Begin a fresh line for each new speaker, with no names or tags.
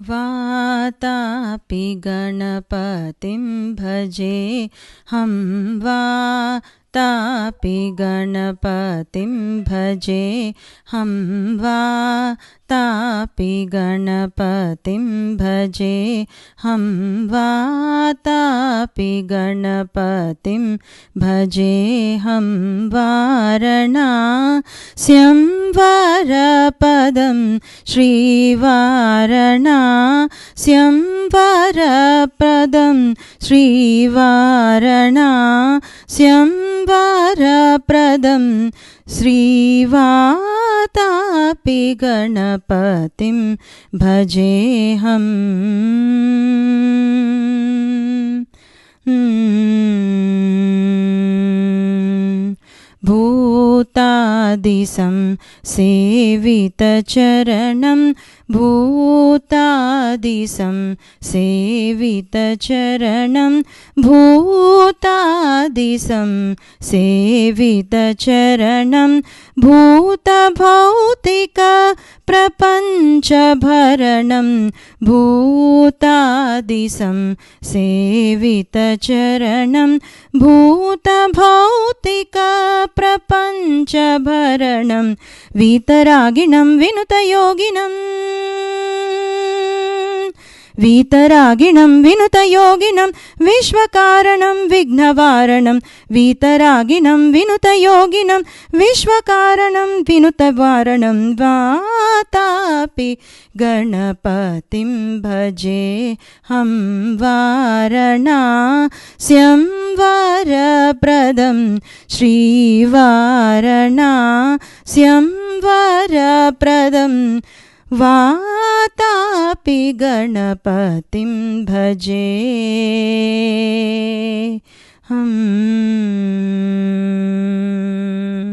वातापि गणपतिं भजे हम वातापि गणपतिं भजे हम वातापि गणपतिं भजे हम वातापि गणपतिं भजे हम वारणास्यं वरपदं श्रीवारणास्यं वरप्रदं श्रीवारणास्यं वरप्रदं श्रीवातापि गणपतिं भजेऽहम्। भूतादिसं सेवितचरणं भूतादिसं सेवितचरणं भूतादिसं सेवितचरणं भूतभौतिक प्रपञ्चभरणं भूतादिसं सेवितचरणं भूतभौतिक प्रपञ्चभरणं वीतरागिणं विनुतयोगिनं वीतरागिणं विनुतयोगिनं विश्वकारणं विघ्नवारणं वीतरागिणं विनुतयोगिनं विश्वकारणं विनुतवारणं वातापि गणपतिं भजे हम वारणास्यं वरप्रदं श्रीवारणास्यं वरप्रदं वातापि गणपतिं भजे हम।